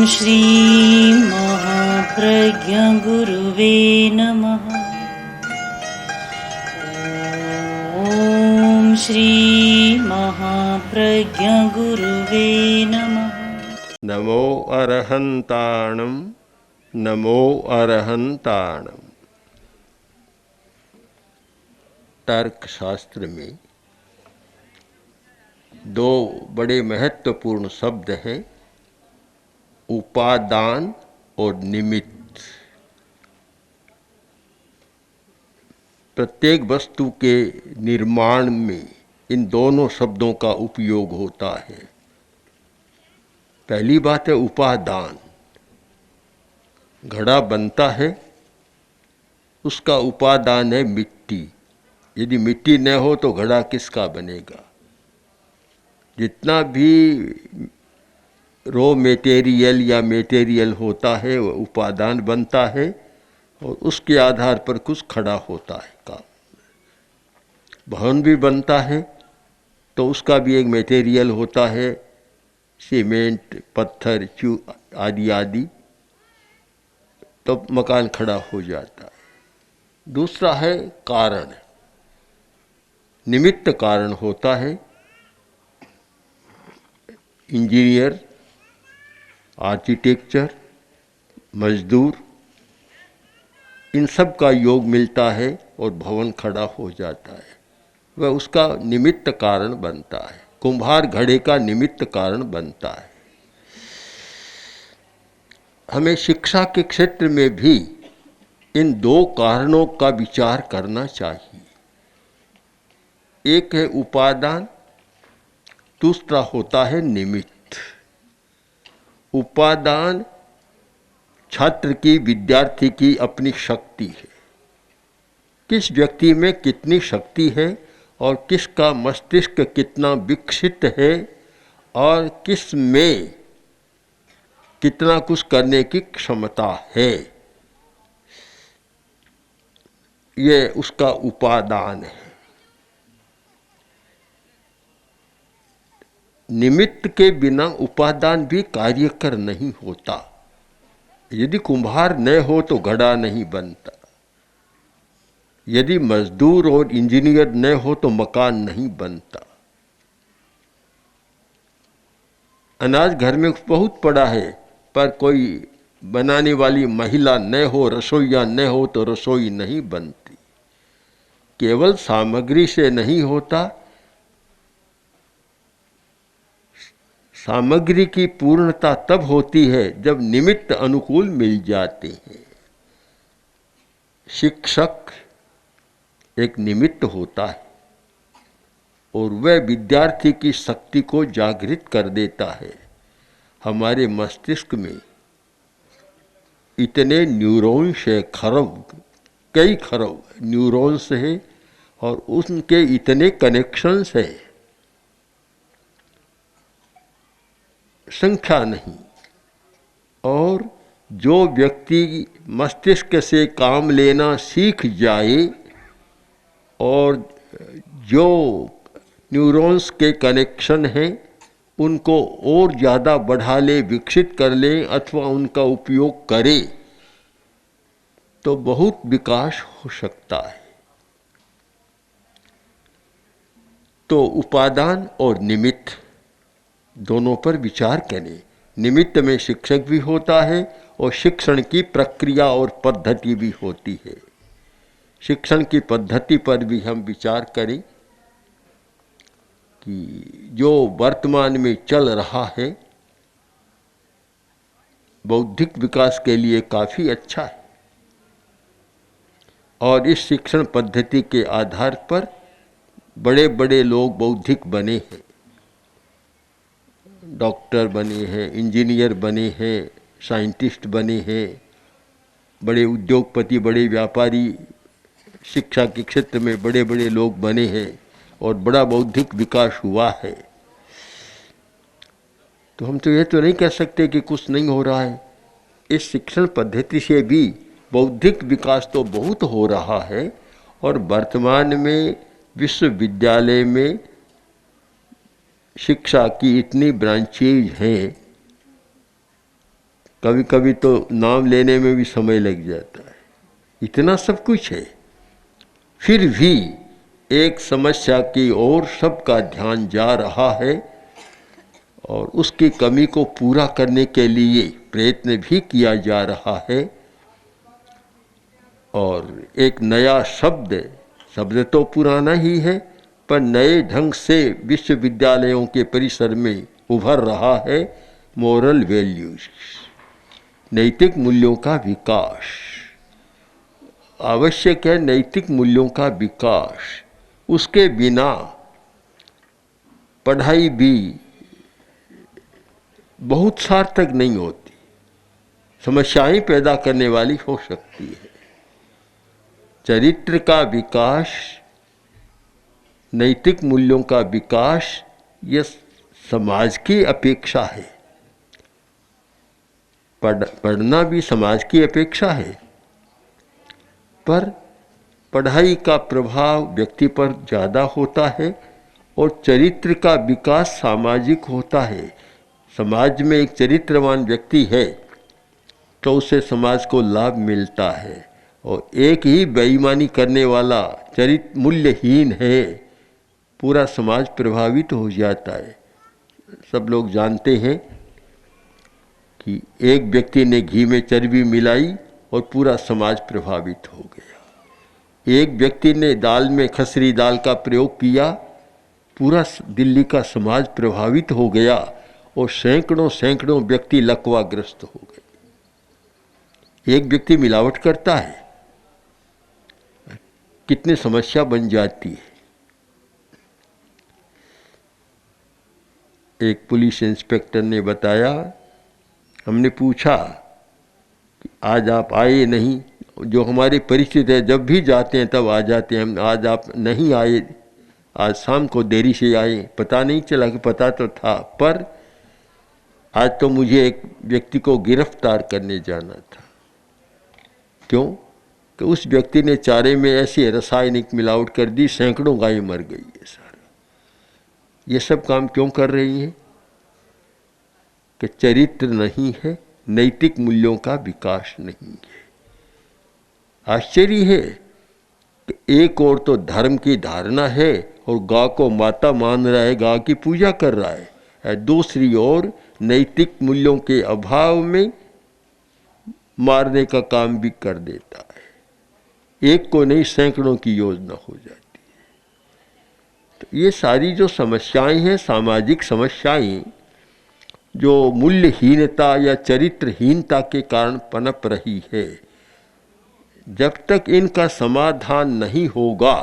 श्री महाप्रज्ञ गुरुवे नमः। ॐ श्री महाप्रज्ञ गुरुवे नमः। नमो अरहंताणं नमो अरहंताणं। तर्क शास्त्र में दो बड़े महत्वपूर्ण शब्द हैं, उपादान और निमित्त। प्रत्येक वस्तु के निर्माण में इन दोनों शब्दों का उपयोग होता है। पहली बात है उपादान। घड़ा बनता है, उसका उपादान है मिट्टी। यदि मिट्टी न हो तो घड़ा किसका बनेगा? जितना भी रॉ मटेरियल या मटेरियल होता है वो उपादान बनता है और उसके आधार पर कुछ खड़ा होता है। काम भवन भी बनता है तो उसका भी एक मटेरियल होता है, सीमेंट, पत्थर, आदि आदि, तो मकान खड़ा हो जाता है। दूसरा है कारण। निमित्त कारण होता है। इंजीनियर, आर्किटेक्चर, मजदूर, इन सब का योग मिलता है और भवन खड़ा हो जाता है। वह उसका निमित्त कारण बनता है। कुम्हार घड़े का निमित्त कारण बनता है। हमें शिक्षा के क्षेत्र में भी इन दो कारणों का विचार करना चाहिए। एक है उपादान, दूसरा होता है निमित्त। उपादान छात्र की, विद्यार्थी की अपनी शक्ति है। किस व्यक्ति में कितनी शक्ति है और किसका मस्तिष्क कितना विकसित है और किस में कितना कुछ करने की क्षमता है, ये उसका उपादान है। निमित्त के बिना उपादान भी कार्यकर नहीं होता। यदि कुम्हार न हो तो घड़ा नहीं बनता। यदि मजदूर और इंजीनियर न हो तो मकान नहीं बनता। अनाज घर में बहुत पड़ा है पर कोई बनाने वाली महिला न हो, रसोईया न हो तो रसोई नहीं बनती। केवल सामग्री से नहीं होता, सामग्री की पूर्णता तब होती है जब निमित्त अनुकूल मिल जाते हैं। शिक्षक एक निमित्त होता है और वह विद्यार्थी की शक्ति को जागृत कर देता है। हमारे मस्तिष्क में इतने न्यूरॉन्स है, कई खरब न्यूरॉन्स है और उनके इतने कनेक्शंस है, संख्या नहीं। और जो व्यक्ति मस्तिष्क से काम लेना सीख जाए और जो न्यूरॉन्स के कनेक्शन हैं उनको और ज़्यादा बढ़ा ले, विकसित कर ले अथवा उनका उपयोग करे तो बहुत विकास हो सकता है। तो उपादान और निमित्त दोनों पर विचार करें। निमित्त में शिक्षक भी होता है और शिक्षण की प्रक्रिया और पद्धति भी होती है। शिक्षण की पद्धति पर भी हम विचार करें कि जो वर्तमान में चल रहा है बौद्धिक विकास के लिए काफ़ी अच्छा है और इस शिक्षण पद्धति के आधार पर बड़े बड़े लोग बौद्धिक बने हैं। डॉक्टर बने हैं, इंजीनियर बने हैं, साइंटिस्ट बने हैं, बड़े उद्योगपति, बड़े व्यापारी, शिक्षा के क्षेत्र में बड़े बड़े लोग बने हैं और बड़ा बौद्धिक विकास हुआ है। तो हम तो ये तो नहीं कह सकते कि कुछ नहीं हो रहा है। इस शिक्षण पद्धति से भी बौद्धिक विकास तो बहुत हो रहा है और वर्तमान में विश्वविद्यालय में शिक्षा की इतनी ब्रांचेज हैं कभी कभी तो नाम लेने में भी समय लग जाता है, इतना सब कुछ है। फिर भी एक समस्या की ओर सबका ध्यान जा रहा है और उसकी कमी को पूरा करने के लिए प्रयत्न भी किया जा रहा है। और एक नया शब्द तो पुराना ही है, पर नए ढंग से विश्वविद्यालयों के परिसर में उभर रहा है, मोरल वैल्यूज, नैतिक मूल्यों का विकास। आवश्यक है नैतिक मूल्यों का विकास, उसके बिना पढ़ाई भी बहुत सार्थक नहीं होती, समस्याएं पैदा करने वाली हो सकती है। चरित्र का विकास, नैतिक मूल्यों का विकास, यह समाज की अपेक्षा है। पढ़ना भी समाज की अपेक्षा है, पर पढ़ाई का प्रभाव व्यक्ति पर ज़्यादा होता है और चरित्र का विकास सामाजिक होता है। समाज में एक चरित्रवान व्यक्ति है तो उससे समाज को लाभ मिलता है, और एक ही बेईमानी करने वाला चरित्र मूल्यहीन है, पूरा समाज प्रभावित हो जाता है। सब लोग जानते हैं कि एक व्यक्ति ने घी में चर्बी मिलाई और पूरा समाज प्रभावित हो गया। एक व्यक्ति ने दाल में खसरी दाल का प्रयोग किया, पूरा दिल्ली का समाज प्रभावित हो गया और सैकड़ों व्यक्ति लकवाग्रस्त हो गए। एक व्यक्ति मिलावट करता है, कितनी समस्या बन जाती है। एक पुलिस इंस्पेक्टर ने बताया, हमने पूछा कि आज आप आए नहीं, जो हमारी परिस्थिति है जब भी जाते हैं तब आ जाते हैं, आज आप नहीं आए, आज शाम को देरी से आए। पता नहीं चला कि पता तो था, पर आज तो मुझे एक व्यक्ति को गिरफ्तार करने जाना था। क्यों? कि उस व्यक्ति ने चारे में ऐसी रासायनिक मिलावट कर दी, सैकड़ों गायें मर गई है। सारा ये सब काम क्यों कर रही हैं? कि चरित्र नहीं है, नैतिक मूल्यों का विकास नहीं है। आश्चर्य है कि एक और तो धर्म की धारणा है और गाय को माता मान रहा है, गाय की पूजा कर रहा है, दूसरी ओर नैतिक मूल्यों के अभाव में मारने का काम भी कर देता है। एक को नहीं, सैकड़ों की योजना हो जाती है। तो ये सारी जो समस्याएं हैं, सामाजिक समस्याएं, जो मूल्यहीनता या चरित्रहीनता के कारण पनप रही है, जब तक इनका समाधान नहीं होगा,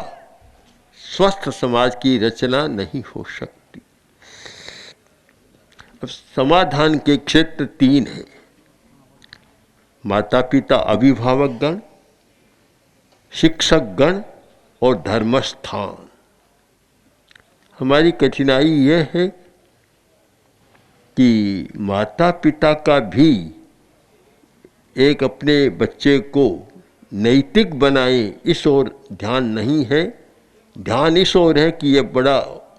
स्वस्थ समाज की रचना नहीं हो सकती। अब समाधान के क्षेत्र 3 हैं: माता पिता अभिभावक गण, शिक्षक गण और धर्मस्थान। हमारी कठिनाई यह है कि माता पिता का भी एक अपने बच्चे को नैतिक बनाए, इस ओर ध्यान नहीं है। ध्यान इस ओर है कि यह बड़ा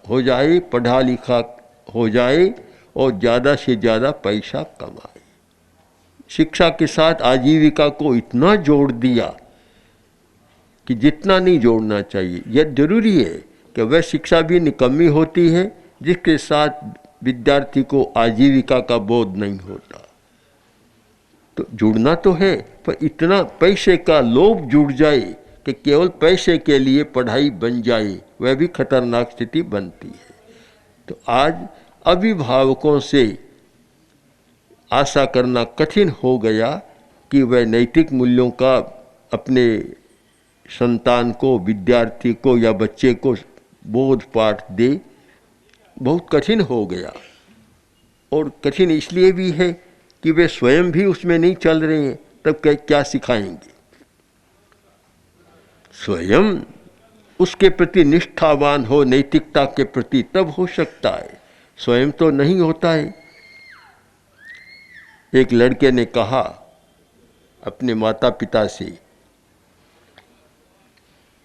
हो जाए, पढ़ा लिखा हो जाए और ज़्यादा से ज़्यादा पैसा कमाए। शिक्षा के साथ आजीविका को इतना जोड़ दिया कि जितना नहीं जोड़ना चाहिए। यह जरूरी है कि वह शिक्षा भी निकम्मी होती है जिसके साथ विद्यार्थी को आजीविका का बोध नहीं होता। तो जुड़ना तो है, पर इतना पैसे का लोभ जुड़ जाए कि केवल पैसे के लिए पढ़ाई बन जाए, वह भी खतरनाक स्थिति बनती है। तो आज अभिभावकों से आशा करना कठिन हो गया कि वह नैतिक मूल्यों का अपने संतान को, विद्यार्थी को या बच्चे को बोध पाठ दे। बहुत कठिन हो गया, और कठिन इसलिए भी है कि वे स्वयं भी उसमें नहीं चल रहे हैं, तब क्या सिखाएंगे। स्वयं उसके प्रति निष्ठावान हो, नैतिकता के प्रति, तब हो सकता है, स्वयं तो नहीं होता है। एक लड़के ने कहा अपने माता पिता से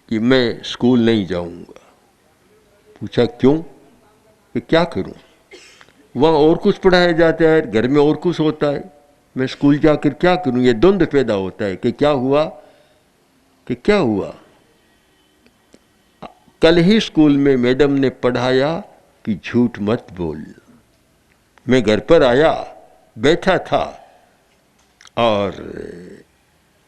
कि मैं स्कूल नहीं जाऊंगा। पूछा क्यों? कि क्या करूं, वहाँ और कुछ पढ़ाया जाता है, घर में और कुछ होता है, मैं स्कूल जाकर क्या करूं? ये द्वंद्व पैदा होता है कि क्या हुआ, कि क्या हुआ। कल ही स्कूल में मैडम ने पढ़ाया कि झूठ मत बोल। मैं घर पर आया, बैठा था और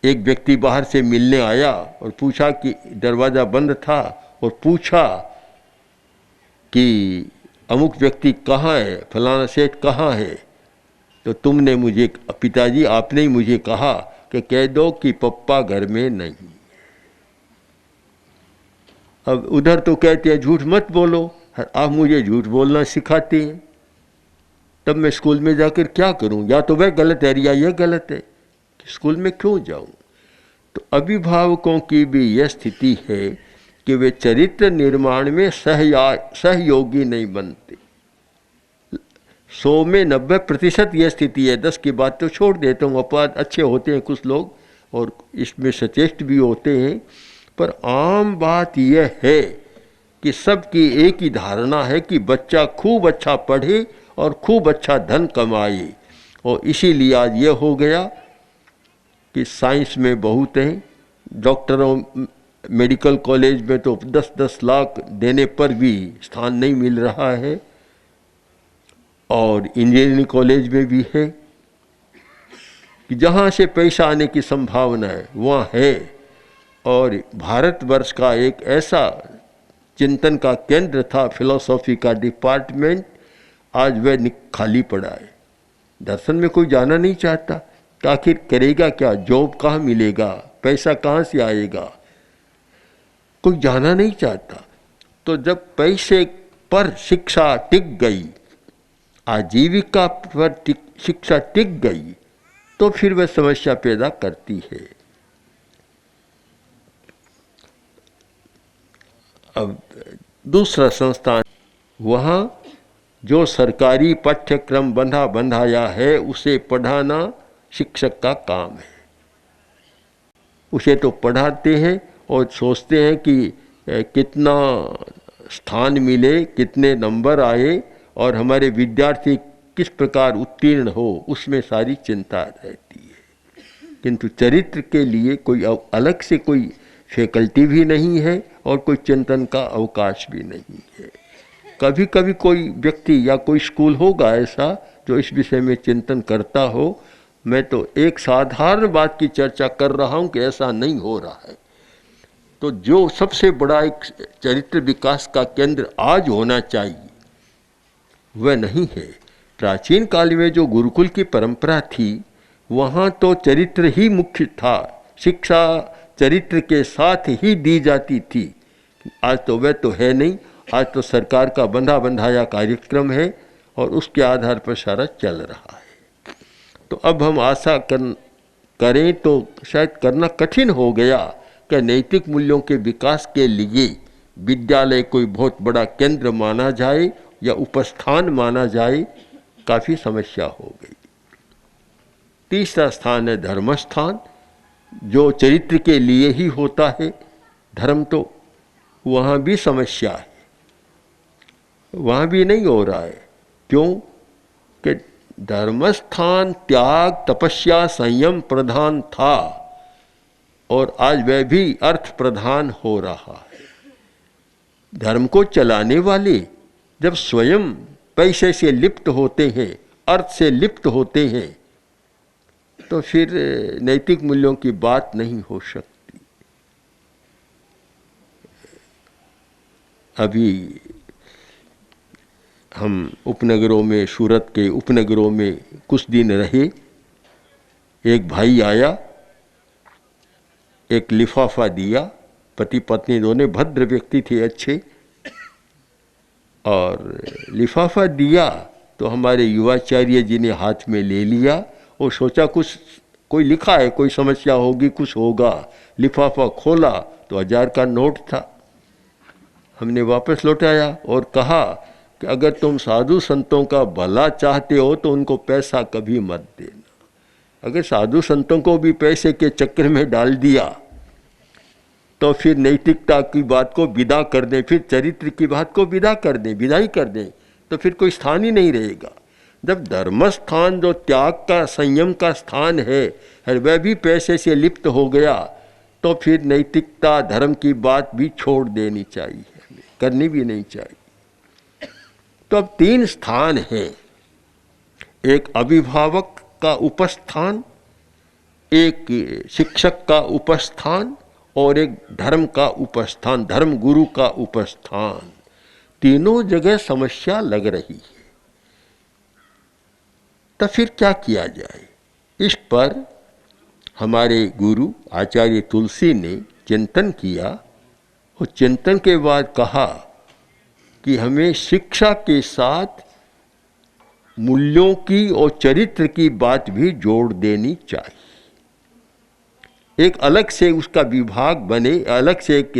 एक व्यक्ति बाहर से मिलने आया और पूछा कि दरवाज़ा बंद था, और पूछा कि अमुक व्यक्ति कहाँ है, फलाना सेठ कहाँ है। तो तुमने मुझे, पिताजी आपने ही मुझे कहा कि कह दो कि पप्पा घर में नहीं। अब उधर तो कहते हैं झूठ मत बोलो, आप मुझे झूठ बोलना सिखाते हैं। तब मैं स्कूल में जाकर क्या करूं? या तो वह गलत है या यह गलत है कि स्कूल में क्यों जाऊं। तो अभिभावकों की भी यह स्थिति है कि वे चरित्र निर्माण में सहयोगी नहीं बनते। 100 में 90% यह स्थिति है। 10 की बात तो छोड़ देता हूँ, अपवाद अच्छे होते हैं कुछ लोग और इसमें सचेष्ट भी होते हैं, पर आम बात यह है कि सबकी एक ही धारणा है कि बच्चा खूब अच्छा पढ़े और खूब अच्छा धन कमाए। और इसीलिए आज ये हो गया कि साइंस में बहुत हैं, डॉक्टरों मेडिकल कॉलेज में तो 10-10 लाख देने पर भी स्थान नहीं मिल रहा है, और इंजीनियरिंग कॉलेज में भी है कि जहाँ से पैसा आने की संभावना है वहाँ है। और भारतवर्ष का एक ऐसा चिंतन का केंद्र था, फिलॉसफी का डिपार्टमेंट, आज वह खाली पड़ा है। दर्शन में कोई जाना नहीं चाहता, तो आखिर करेगा क्या? जॉब कहाँ मिलेगा, पैसा कहाँ से आएगा, कोई जाना नहीं चाहता। तो जब पैसे पर शिक्षा टिक गई, आजीविका पर शिक्षा टिक गई, तो फिर वह समस्या पैदा करती है। अब दूसरा संस्थान, वहाँ जो सरकारी पाठ्यक्रम बंधाया है उसे पढ़ाना शिक्षक का काम है। उसे तो पढ़ाते हैं और सोचते हैं कि कितना स्थान मिले, कितने नंबर आए और हमारे विद्यार्थी किस प्रकार उत्तीर्ण हो, उसमें सारी चिंता रहती है। किंतु चरित्र के लिए कोई अलग से कोई फैकल्टी भी नहीं है और कोई चिंतन का अवकाश भी नहीं है। कभी कभी कोई व्यक्ति या कोई स्कूल होगा ऐसा जो इस विषय में चिंतन करता हो। मैं तो एक साधारण बात की चर्चा कर रहा हूँ कि ऐसा नहीं हो रहा है। तो जो सबसे बड़ा एक चरित्र विकास का केंद्र आज होना चाहिए वह नहीं है। प्राचीन काल में जो गुरुकुल की परंपरा थी वहाँ तो चरित्र ही मुख्य था, शिक्षा चरित्र के साथ ही दी जाती थी। आज तो वह तो है नहीं। आज तो सरकार का बंधाया कार्यक्रम है और उसके आधार पर सारा चल रहा है। तो अब हम आशा करें तो शायद करना कठिन हो गया कि नैतिक मूल्यों के विकास के लिए विद्यालय कोई बहुत बड़ा केंद्र माना जाए या उपस्थान माना जाए, काफ़ी समस्या हो गई। तीसरा स्थान है धर्मस्थान, जो चरित्र के लिए ही होता है। धर्म तो वहाँ भी समस्या है, वहाँ भी नहीं हो रहा है। क्यों? कि धर्मस्थान त्याग, तपस्या, संयम प्रधान था और आज वह भी अर्थ प्रधान हो रहा है। धर्म को चलाने वाले जब स्वयं पैसे से लिप्त होते हैं, अर्थ से लिप्त होते हैं, तो फिर नैतिक मूल्यों की बात नहीं हो सकती। अभी हम उपनगरों में, सूरत के उपनगरों में कुछ दिन रहे। एक भाई आया, एक लिफाफा दिया, पति पत्नी दोनों भद्र व्यक्ति थे, अच्छे, और लिफाफा दिया तो हमारे युवाचार्य जी ने हाथ में ले लिया और सोचा कुछ कोई लिखा है, कोई समस्या होगी, कुछ होगा। लिफाफा खोला तो 1000 का नोट था। हमने वापस लौटाया और कहा कि अगर तुम साधु संतों का भला चाहते हो तो उनको पैसा कभी मत देना। अगर साधु संतों को भी पैसे के चक्कर में डाल दिया तो फिर नैतिकता की बात को विदा कर दें, फिर चरित्र की बात को विदा कर दें, विदाई कर दें, तो फिर कोई स्थान ही नहीं रहेगा। जब धर्म स्थान जो त्याग का संयम का स्थान है और वह भी पैसे से लिप्त हो गया तो फिर नैतिकता धर्म की बात भी छोड़ देनी चाहिए, हमें करनी भी नहीं चाहिए। तो अब 3 स्थान हैं, एक अभिभावक का उपस्थान, एक शिक्षक का उपस्थान और एक धर्म का उपस्थान, धर्म गुरु का उपस्थान। तीनों जगह समस्या लग रही है। तो फिर क्या किया जाए? इस पर हमारे गुरु आचार्य तुलसी ने चिंतन किया और चिंतन के बाद कहा कि हमें शिक्षा के साथ मूल्यों की और चरित्र की बात भी जोड़ देनी चाहिए। एक अलग से उसका विभाग बने, अलग से एक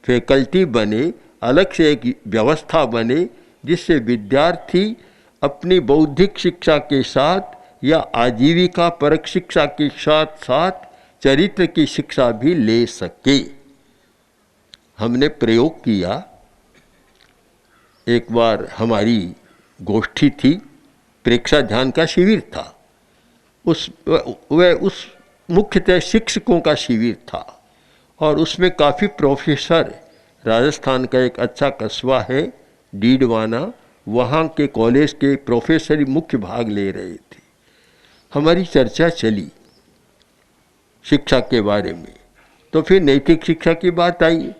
फैकल्टी बने, अलग से एक व्यवस्था बने, जिससे विद्यार्थी अपनी बौद्धिक शिक्षा के साथ या आजीविका परक शिक्षा के साथ साथ चरित्र की शिक्षा भी ले सके। हमने प्रयोग किया। एक बार हमारी गोष्ठी थी, प्रेक्षा ध्यान का शिविर था। उस मुख्यतः शिक्षकों का शिविर था और उसमें काफ़ी प्रोफेसर, राजस्थान का एक अच्छा कस्बा है डीडवाना, वहाँ के कॉलेज के प्रोफेसर ही मुख्य भाग ले रहे थे। हमारी चर्चा चली शिक्षा के बारे में, तो फिर नैतिक शिक्षा की बात आई।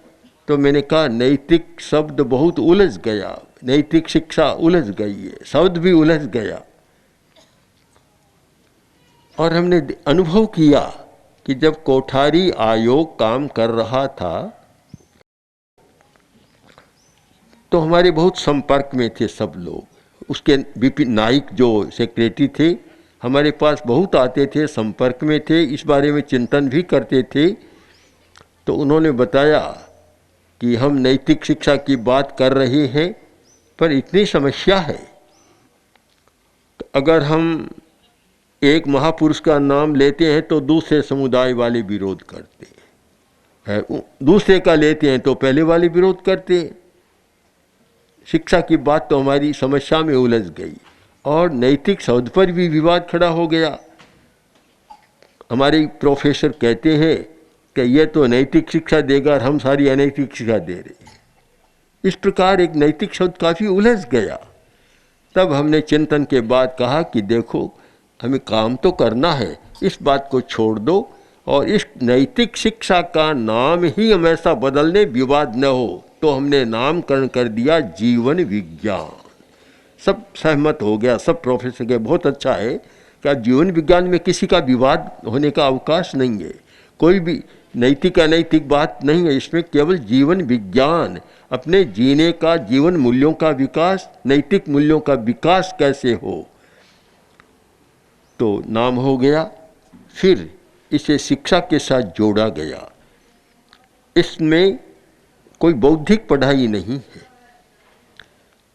तो मैंने कहा नैतिक शब्द बहुत उलझ गया, नैतिक शिक्षा उलझ गई है, शब्द भी उलझ गया। और हमने अनुभव किया कि जब कोठारी आयोग काम कर रहा था तो हमारे बहुत संपर्क में थे सब लोग। उसके विपिन नाइक जो सेक्रेटरी थे हमारे पास बहुत आते थे, संपर्क में थे, इस बारे में चिंतन भी करते थे। तो उन्होंने बताया कि हम नैतिक शिक्षा की बात कर रहे हैं पर इतनी समस्या है, अगर हम एक महापुरुष का नाम लेते हैं तो दूसरे समुदाय वाले विरोध करते हैं, दूसरे का लेते हैं तो पहले वाले विरोध करते हैं। शिक्षा की बात तो हमारी समस्या में उलझ गई और नैतिक शब्द पर भी विवाद खड़ा हो गया। हमारे प्रोफेसर कहते हैं कि यह तो नैतिक शिक्षा देगा और हम सारी अनैतिक शिक्षा दे रहे हैं। इस प्रकार एक नैतिक शब्द काफ़ी उलझ गया। तब हमने चिंतन के बाद कहा कि देखो हमें काम तो करना है, इस बात को छोड़ दो और इस नैतिक शिक्षा का नाम ही हमेशा बदलने, विवाद न हो। तो हमने नामकरण कर दिया जीवन विज्ञान। सब सहमत हो गया, सब प्रोफेसर के बहुत अच्छा है कि जीवन विज्ञान में किसी का विवाद होने का अवकाश नहीं है, कोई भी नैतिक अनैतिक बात नहीं है, इसमें केवल जीवन विज्ञान, अपने जीने का, जीवन मूल्यों का विकास, नैतिक मूल्यों का विकास कैसे हो। तो नाम हो गया। फिर इसे शिक्षा के साथ जोड़ा गया। इसमें कोई बौद्धिक पढ़ाई नहीं है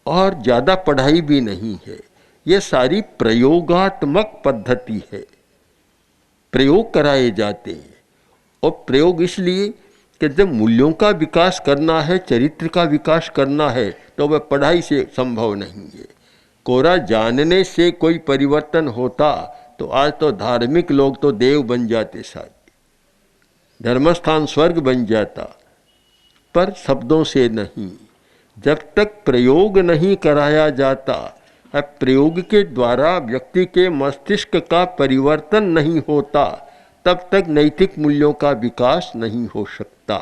और ज़्यादा पढ़ाई भी नहीं है, ये सारी प्रयोगात्मक पद्धति है। प्रयोग कराए जाते हैं और प्रयोग इसलिए कि जब मूल्यों का विकास करना है, चरित्र का विकास करना है तो वह पढ़ाई से संभव नहीं है। कोरा जानने से कोई परिवर्तन होता तो आज तो धार्मिक लोग तो देव बन जाते, सारे धर्मस्थान स्वर्ग बन जाता, पर शब्दों से नहीं। जब तक प्रयोग नहीं कराया जाता, प्रयोग के द्वारा व्यक्ति के मस्तिष्क का परिवर्तन नहीं होता, तब तक नैतिक मूल्यों का विकास नहीं हो सकता।